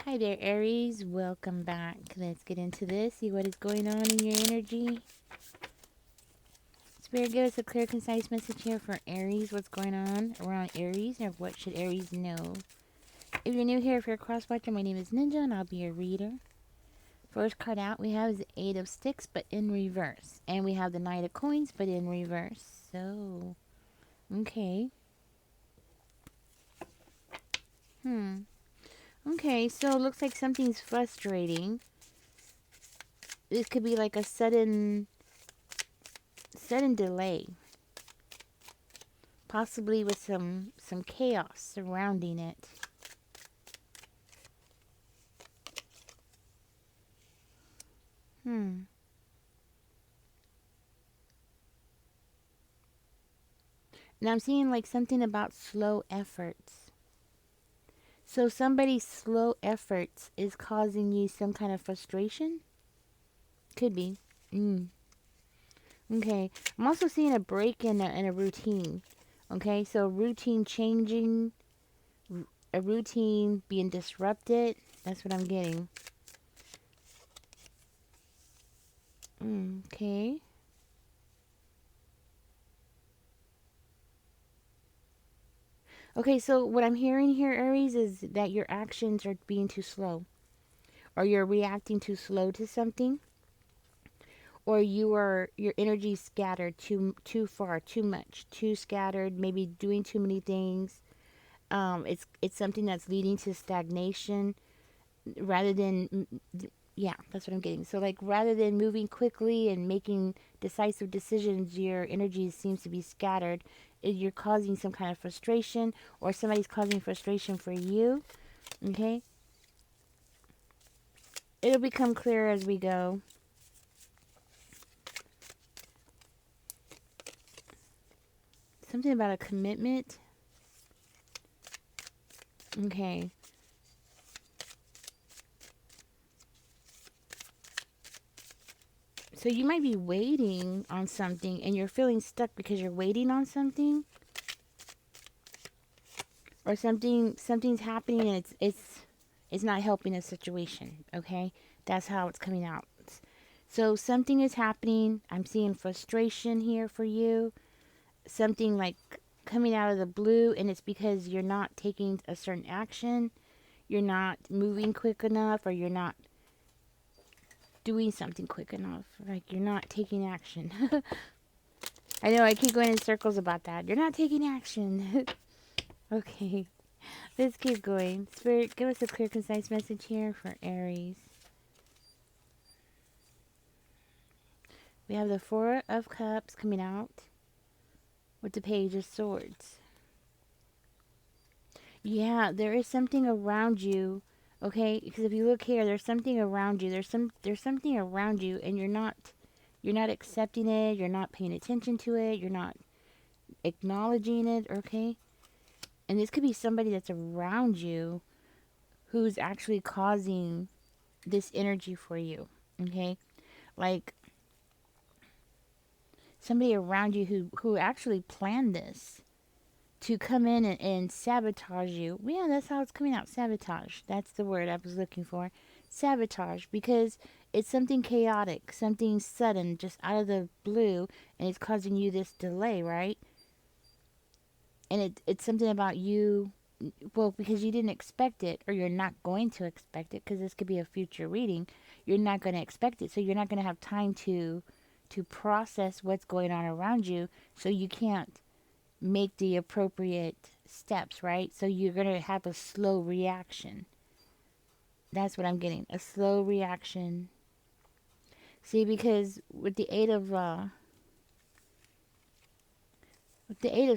Hi there, Aries. Welcome back. Let's get into this. See what is going on in your energy. Spirit, give us a clear, concise message here for Aries. What's going on around Aries, or what should Aries know? If you're new here, if you're a cross-watcher, my name is Ninja, and I'll be your reader. First card out we have is the Eight of Sticks, but in reverse. And we have the Knight of Coins, but in reverse. So, okay. Okay, so it looks like something's frustrating. This could be like a sudden delay, possibly with some chaos surrounding it. And I'm seeing like something about slow efforts. So somebody's slow efforts is causing you some kind of frustration? Could be. Okay. I'm also seeing a break in a routine. Okay, so routine changing, a routine being disrupted. That's what I'm getting. Okay. Okay, so what I'm hearing here, Aries, is that your actions are being too slow, or you're reacting too slow to something, or your energy scattered too far, too much, too scattered, maybe doing too many things. It's something that's leading to stagnation rather than yeah, that's what I'm getting. So like rather than moving quickly and making decisive decisions, your energy seems to be scattered. You're causing some kind of frustration, or somebody's causing frustration for you. Okay, it'll become clearer as we go. Something about a commitment. Okay. So you might be waiting on something and you're feeling stuck because you're waiting on something, or something's happening and it's not helping a situation, okay? That's how it's coming out. So something is happening. I'm seeing frustration here for you. Something like coming out of the blue, and it's because you're not taking a certain action. You're not moving quick enough, or you're not doing something quick enough. Like you're not taking action. I know I keep going in circles about that. You're not taking action. Okay, let's keep going. Spirit, give us a clear, concise message here for Aries. We have the Four of Cups coming out with the Page of Swords. Yeah, there is something around you. Okay, because if you look here, there's something around you. There's something around you, and you're not accepting it. You're not paying attention to it. You're not acknowledging it. Okay, and this could be somebody that's around you who's actually causing this energy for you. Okay, like somebody around you who actually planned this to come in and sabotage you. Yeah, that's how it's coming out. Sabotage. That's the word I was looking for. Sabotage, because it's something chaotic, something sudden, just out of the blue, and it's causing you this delay, right? And it's something about you, well, because you didn't expect it, or you're not going to expect it, because this could be a future reading. You're not going to expect it, so you're not going to have time to process what's going on around you, so you can't make the appropriate steps, right? So you're going to have a slow reaction. That's what I'm getting. A slow reaction. See, because with the 8 of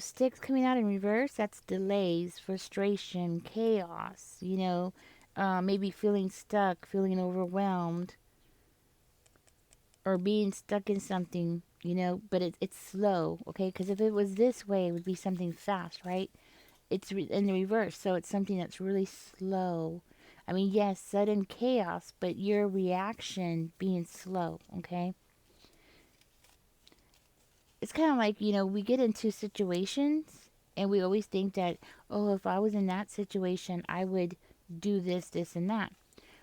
Sticks coming out in reverse, that's delays, frustration, chaos, maybe feeling stuck, feeling overwhelmed, or being stuck in something, but it's slow, okay? Because if it was this way, it would be something fast, right? It's in the reverse, so it's something that's really slow. I mean, yes, sudden chaos, but your reaction being slow, okay? It's kind of like, we get into situations and we always think that, oh, if I was in that situation, I would do this, this, and that.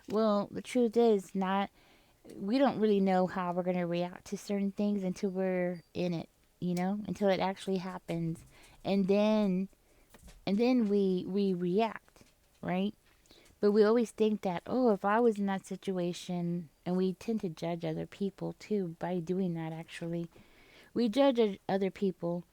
Well, the truth is, not we don't really know how we're going to react to certain things until we're in it, until it actually happens. And then we react, right? But we always think that, oh, if I was in that situation, and we tend to judge other people too by doing that actually. We judge other people.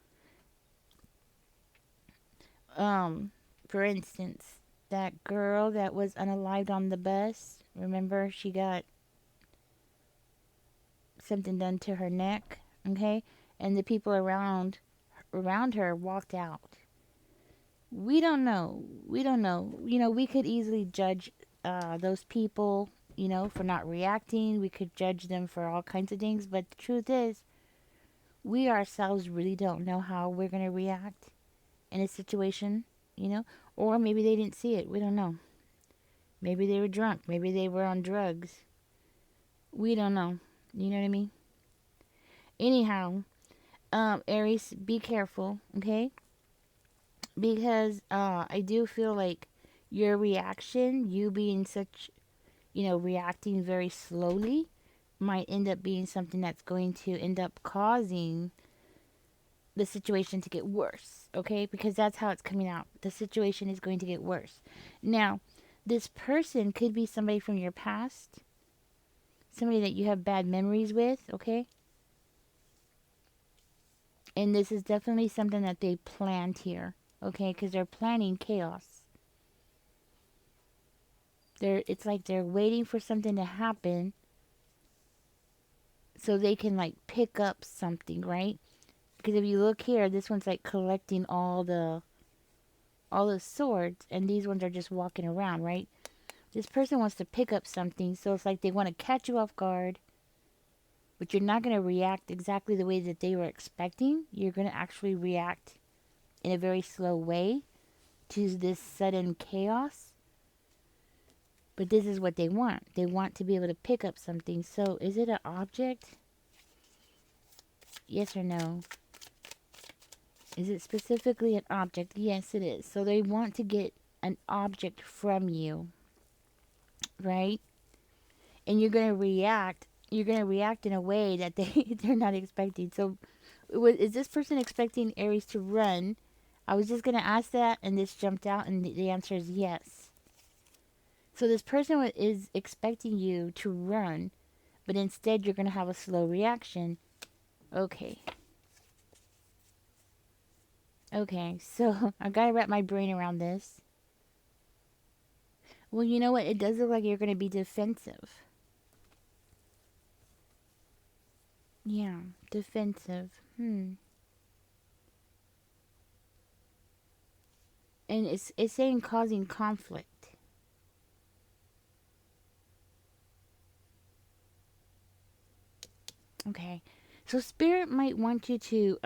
Um, for instance, that girl that was unalived on the bus, remember she got something done to her neck, okay? And the people around her walked out. We don't know. We don't know. We could easily judge those people, for not reacting. We could judge them for all kinds of things. But the truth is, we ourselves really don't know how we're going to react in a situation, Or maybe they didn't see it. We don't know. Maybe they were drunk. Maybe they were on drugs. We don't know. You know what I mean? Anyhow, Aries, be careful, okay? Because I do feel like your reaction, you being such, reacting very slowly, might end up being something that's going to end up causing the situation to get worse, okay? Because that's how it's coming out. The situation is going to get worse. Now, this person could be somebody from your past, somebody that you have bad memories with, okay? And this is definitely something that they planned here, okay? Because they're planning chaos. It's like they're waiting for something to happen so they can like pick up something, right? Because if you look here, this one's like collecting all the swords, and these ones are just walking around, right? This person wants to pick up something, so it's like they want to catch you off guard, but you're not going to react exactly the way that they were expecting. You're going to actually react in a very slow way to this sudden chaos. But this is what they want. They want to be able to pick up something. So is it an object? Yes or no? Is it specifically an object? Yes, it is. So they want to get an object from you, right? And you're going to react. You're going to react in a way that they're not expecting. So is this person expecting Aries to run? I was just going to ask that, and this jumped out, and the answer is yes. So this person is expecting you to run, but instead you're going to have a slow reaction. Okay. Okay, so I gotta wrap my brain around this. Well, you know what? It does look like you're going to be defensive. Yeah, defensive. And it's saying causing conflict. Okay. So spirit might want you to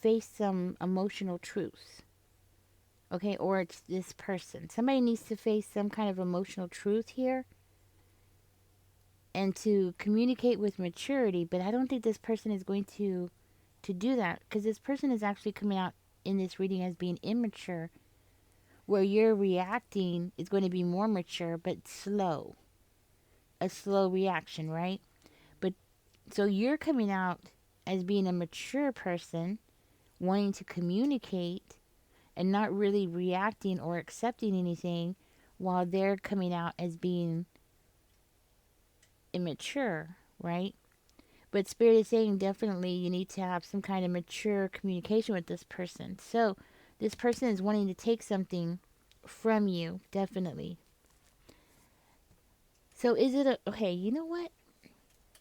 face some emotional truths. Okay, or it's this person. Somebody needs to face some kind of emotional truth here and to communicate with maturity, but I don't think this person is going to do that, because this person is actually coming out in this reading as being immature, where you're reacting is going to be more mature but slow. A slow reaction, right? But so you're coming out as being a mature person, wanting to communicate and not really reacting or accepting anything, while they're coming out as being immature, right? But Spirit is saying definitely you need to have some kind of mature communication with this person. So this person is wanting to take something from you, definitely. So is it okay, you know what?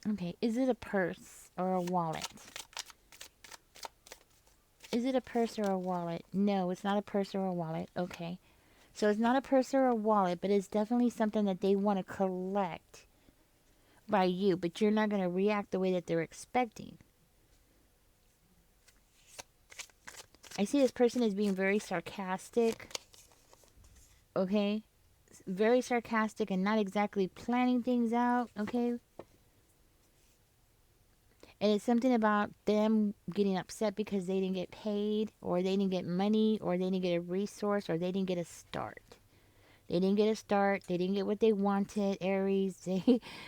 Okay, is it a purse or a wallet? Is it a purse or a wallet? No, it's not a purse or a wallet. Okay. So it's not a purse or a wallet, but it's definitely something that they want to collect by you, but you're not going to react the way that they're expecting. I see this person as being very sarcastic. Okay? Very sarcastic and not exactly planning things out. Okay? And it's something about them getting upset because they didn't get paid, or they didn't get money, or they didn't get a resource, or they didn't get a start. They didn't get a start. They didn't get what they wanted, Aries.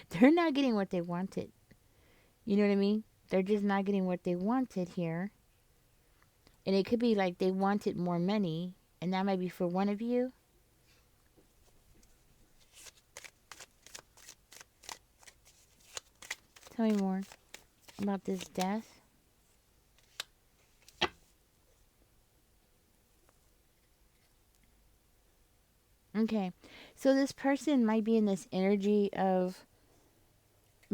They're not getting what they wanted. You know what I mean? They're just not getting what they wanted here. And it could be like they wanted more money, and that might be for one of you. Tell me more about this death. Okay. So this person might be in this energy of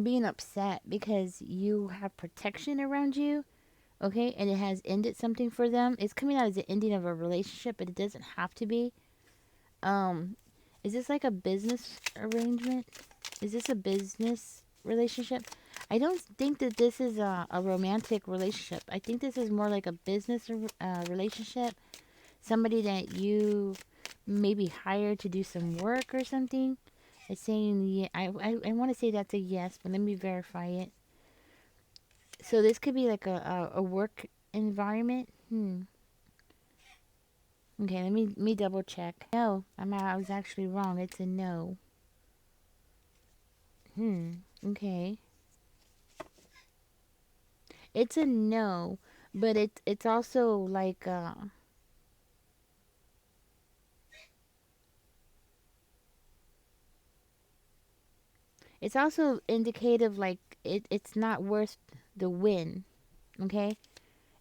being upset because you have protection around you, okay, and it has ended something for them. It's coming out as the ending of a relationship, but it doesn't have to be. Um, is this like a business arrangement? Is this a business relationship? I don't think that this is a romantic relationship. I think this is more like a business relationship. Somebody that you maybe hired to do some work or something. It's saying, yeah, I want to say that's a yes, but let me verify it. So this could be like a work environment. Okay, let me double check. No, I was actually wrong. It's a no. Okay. It's a no, but it's also like it's also indicative like it's not worth the win. Okay?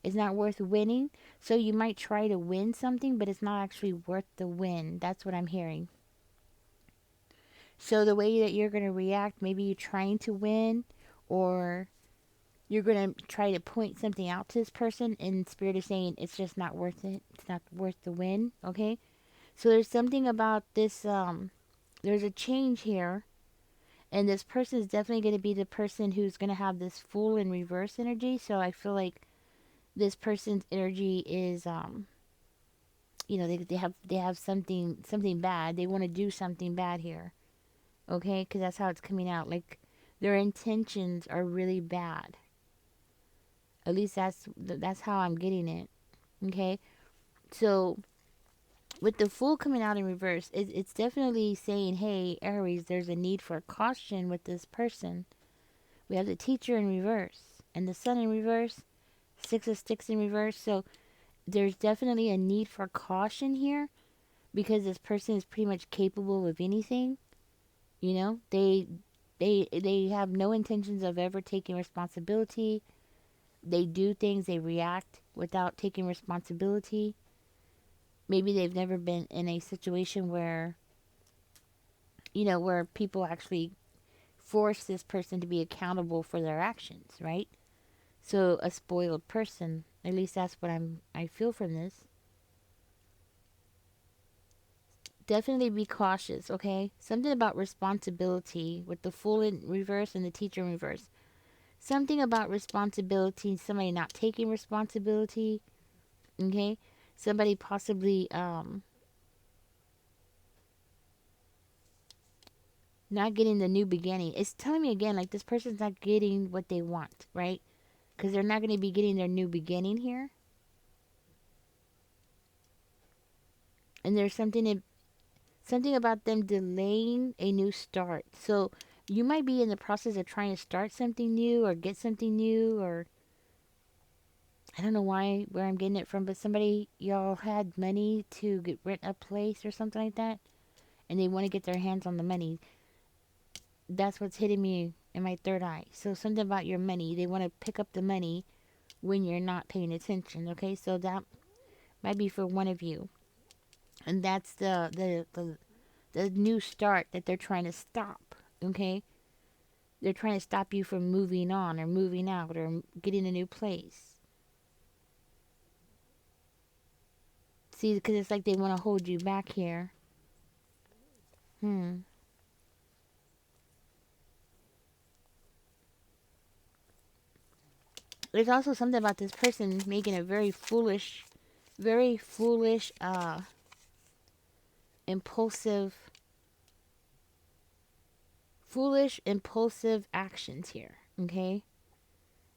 It's not worth winning. So you might try to win something, but it's not actually worth the win. That's what I'm hearing. So the way that you're going to react, maybe you're trying to win, or you're going to try to point something out to this person, and spirit is saying it's just not worth it. It's not worth the win. Okay? So there's something about this there's a change here, and this person is definitely going to be the person who's going to have this Fool in reverse energy. So I feel like this person's energy is they have something bad. They want to do something bad here. Okay? Because that's how it's coming out. Like their intentions are really bad. At least that's how I'm getting it. Okay? So with the Fool coming out in reverse, it's definitely saying, hey, Aries, there's a need for caution with this person. We have the Teacher in reverse and the Sun in reverse, Six of Sticks in reverse. So there's definitely a need for caution here because this person is pretty much capable of anything. You know, they have no intentions of ever taking responsibility. They do things, they react without taking responsibility. Maybe they've never been in a situation where where people actually force this person to be accountable for their actions, right? So a spoiled person, at least that's what I feel from this. Definitely be cautious, okay? Something about responsibility with the Fool in reverse and the Teacher in reverse. Something about responsibility, somebody not taking responsibility, okay? Somebody possibly not getting the new beginning. It's telling me again like this person's not getting what they want, right? Because they're not going to be getting their new beginning here. And there's something about them delaying a new start. So you might be in the process of trying to start something new or get something new, or I don't know where I'm getting it from, but somebody, y'all had money to rent a place or something like that, and they want to get their hands on the money. That's what's hitting me in my third eye. So something about your money, they want to pick up the money when you're not paying attention. Okay, so that might be for one of you, and that's the new start that they're trying to stop. Okay, they're trying to stop you from moving on or moving out or getting a new place. See, because it's like they want to hold you back here. Hmm. There's also something about this person making a very foolish, impulsive, impulsive actions here. Okay,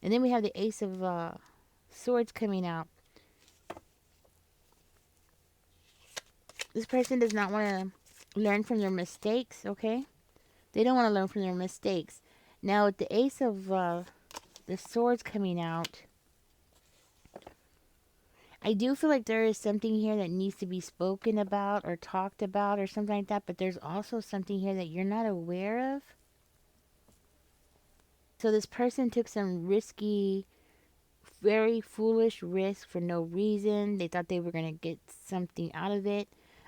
and then we have the Ace of Swords coming out. This person does not want to learn from their mistakes, okay? They don't want to learn from their mistakes. Now, with the Ace of the Swords coming out, I do feel like there is something here that needs to be spoken about or talked about or something like that, but there's also something here that you're not aware of. So this person took some risky, very foolish risk for no reason. They thought they were going to get something out of it.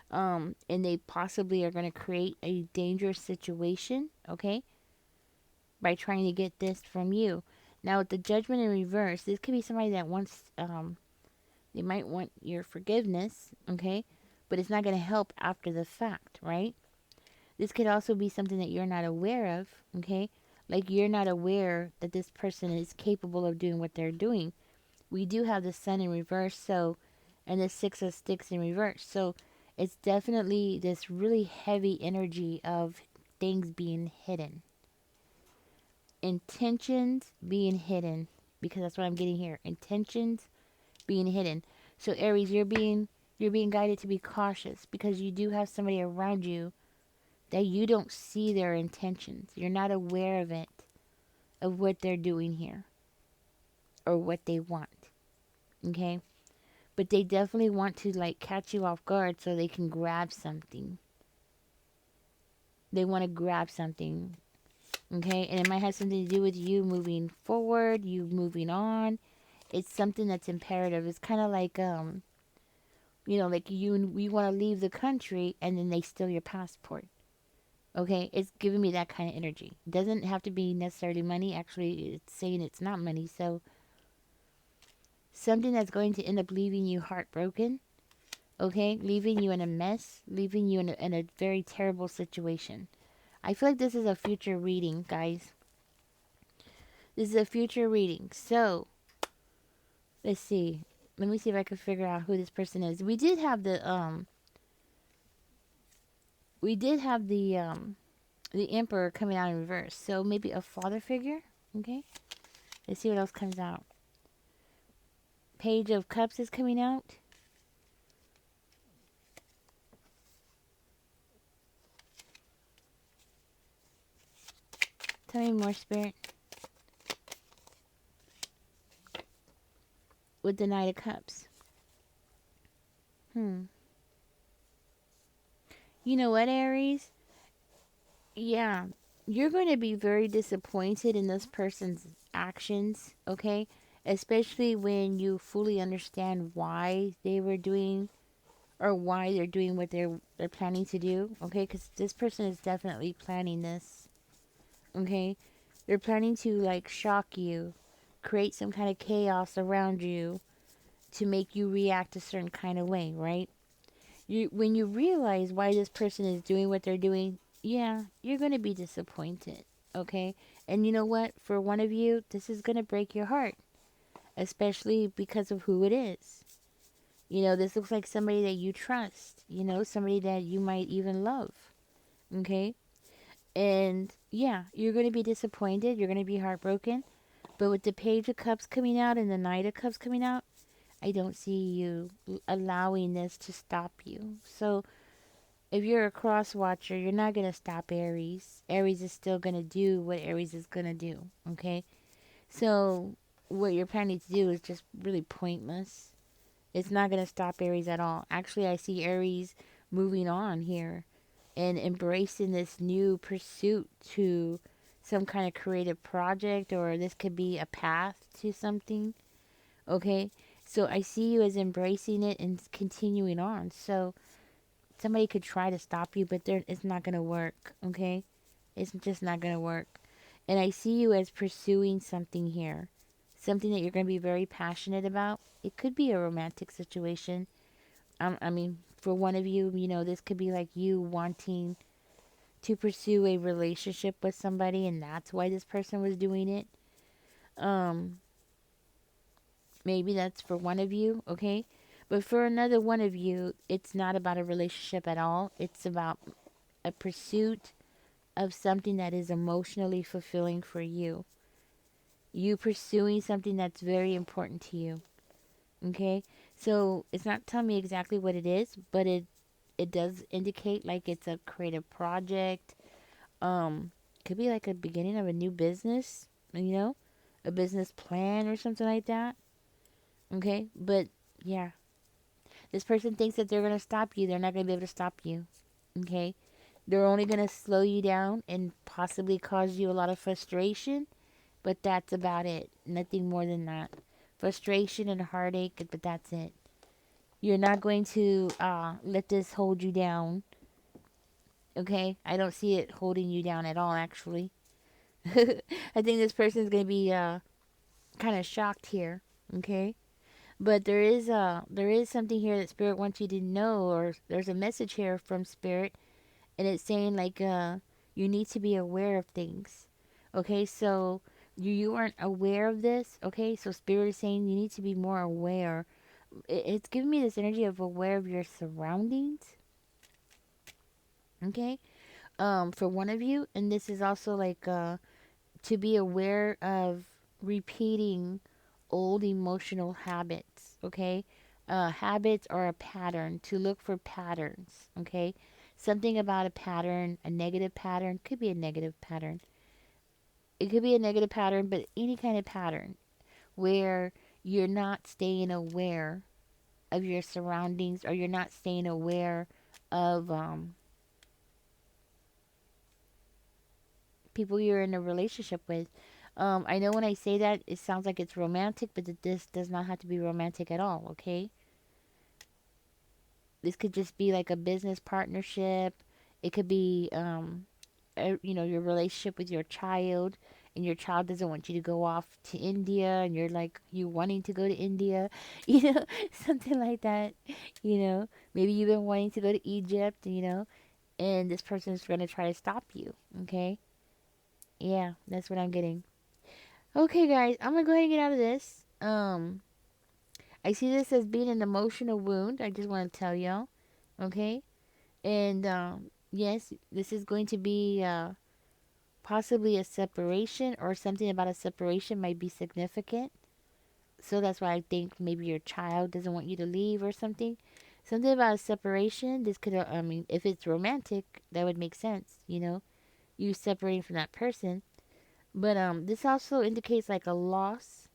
And they possibly are going to create a dangerous situation, okay, by trying to get this from you. Now, with the Judgment in reverse, this could be somebody that wants, they might want your forgiveness, okay, but it's not going to help after the fact, right? This could also be something that you're not aware of, okay? Like you're not aware that this person is capable of doing what they're doing. We do have the Sun in reverse, so, and the Six of Sticks in reverse. So it's definitely this really heavy energy of things being hidden. Intentions being hidden. Because that's what I'm getting here. Intentions being hidden. So Aries, you're being guided to be cautious because you do have somebody around you that you don't see their intentions. You're not aware of it, of what they're doing here or what they want. Okay? But they definitely want to like catch you off guard so they can grab something. They want to grab something. Okay? And it might have something to do with you moving forward, you moving on. It's something that's imperative. It's kind of like like we want to leave the country and then they steal your passport. Okay, it's giving me that kind of energy. It doesn't have to be necessarily money. Actually, it's saying it's not money. So, something that's going to end up leaving you heartbroken. Okay, leaving you in a mess, leaving you in a very terrible situation. I feel like this is a future reading, guys. This is a future reading. So, let's see. Let me see if I can figure out who this person is. We did have the Emperor coming out in reverse. So maybe a father figure. Okay. Let's see what else comes out. Page of Cups is coming out. Tell me more, Spirit. With the Knight of Cups. You know what, Aries? Yeah. You're going to be very disappointed in this person's actions, okay? Especially when you fully understand why they were doing or why they're doing what they're planning to do, okay? Because this person is definitely planning this, okay? They're planning to like shock you, create some kind of chaos around you to make you react a certain kind of way, right? When you realize why this person is doing what they're doing, yeah, you're going to be disappointed, okay? And you know what? For one of you, this is going to break your heart, especially because of who it is. This looks like somebody that you trust, somebody that you might even love, okay? And yeah, you're going to be disappointed, you're going to be heartbroken, but with the Page of Cups coming out and the Knight of Cups coming out, I don't see you allowing this to stop you. So, if you're a cross watcher, you're not going to stop Aries. Aries is still going to do what Aries is going to do, okay? So, what you're planning to do is just really pointless. It's not going to stop Aries at all. Actually, I see Aries moving on here and embracing this new pursuit to some kind of creative project, or this could be a path to something, okay? So, I see you as embracing it and continuing on. So, somebody could try to stop you, but it's not going to work, okay? It's just not going to work. And I see you as pursuing something here, something that you're going to be very passionate about. It could be a romantic situation. I mean, for one of you, this could be like you wanting to pursue a relationship with somebody, and that's why this person was doing it. Um, Maybe that's for one of you, okay? But for another one of you, it's not about a relationship at all. It's about a pursuit of something that is emotionally fulfilling for you. You pursuing something that's very important to you. Okay? So it's not telling me exactly what it is, but it does indicate like it's a creative project. Um, could be like a beginning of a new business, you know, a business plan or something like that. Okay, but yeah, this person thinks that they're gonna stop you. They're not gonna be able to stop you. Okay, they're only gonna slow you down and possibly cause you a lot of frustration, but that's about it. Nothing more than that. Frustration and heartache, but that's it. You're not going to let this hold you down. Okay, I don't see it holding you down at all. Actually, I think this person is gonna be kind of shocked here. Okay, but there is something here that spirit wants you to know, or there's a message here from spirit, and it's saying like you need to be aware of things. Okay, so you aren't aware of this. Okay, so spirit is saying you need to be more aware. It's giving me this energy of aware of your surroundings. Okay, for one of you, and this is also like to be aware of repeating old emotional habits. Okay, habits are a pattern, to look for patterns. Okay, something about a pattern, a negative pattern, could be a negative pattern. It could be a negative pattern, but any kind of pattern where you're not staying aware of your surroundings, or you're not staying aware of people you're in a relationship with. I know when I say that, it sounds like it's romantic, but this does not have to be romantic at all, okay? This could just be like a business partnership. It could be, your relationship with your child, and your child doesn't want you to go off to India, and you're like, you wanting to go to India, something like that. Maybe you've been wanting to go to Egypt, and this person's going to try to stop you, okay? Yeah, that's what I'm getting. Okay, guys, I'm gonna go ahead and get out of this. I see this as being an emotional wound. I just want to tell y'all, okay? And yes, this is going to be possibly a separation, or something about a separation might be significant. So that's why I think maybe your child doesn't want you to leave or something. Something about a separation. This could, I mean, if it's romantic, that would make sense. You separating from that person. But this also indicates like a loss.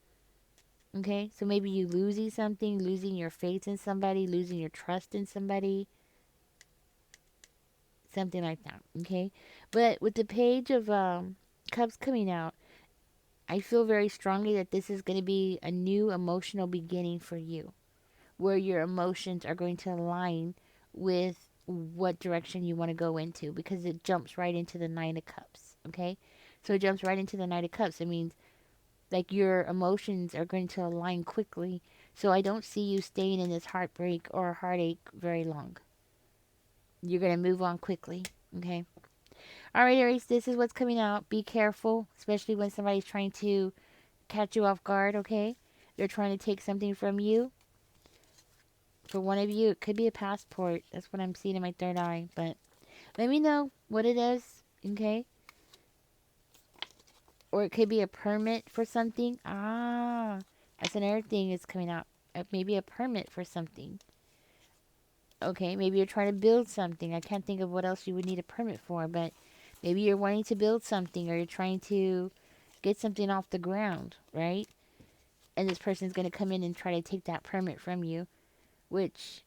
Okay, so maybe you losing something, losing your faith in somebody, losing your trust in somebody, something like that. Okay, but with the page of cups coming out, I feel very strongly that this is going to be a new emotional beginning for you, where your emotions are going to align with what direction you want to go into, because it jumps right into the Nine of Cups. Okay, so it jumps right into the Knight of Cups. It means like your emotions are going to align quickly. So I don't see you staying in this heartbreak or heartache very long. You're going to move on quickly. Okay. All right, Aries, this is what's coming out. Be careful, especially when somebody's trying to catch you off guard. Okay. They're trying to take something from you. For one of you, it could be a passport. That's what I'm seeing in my third eye. But let me know what it is. Okay. Or it could be a permit for something. Ah, that's another thing that's coming out. Maybe a permit for something. Okay, maybe you're trying to build something. I can't think of what else you would need a permit for, but maybe you're wanting to build something, or you're trying to get something off the ground, right? And this person's going to come in and try to take that permit from you, which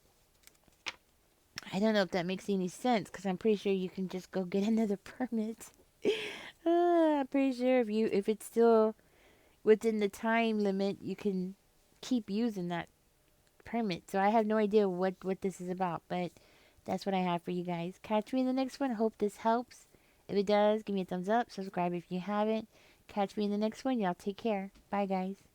I don't know if that makes any sense, because I'm pretty sure you can just go get another permit. I'm pretty sure if it's still within the time limit, you can keep using that permit. So I have no idea what this is about, but that's what I have for you guys. Catch me in the next one. Hope this helps. If it does, give me a thumbs up. Subscribe if you haven't. Catch me in the next one. Y'all take care. Bye, guys.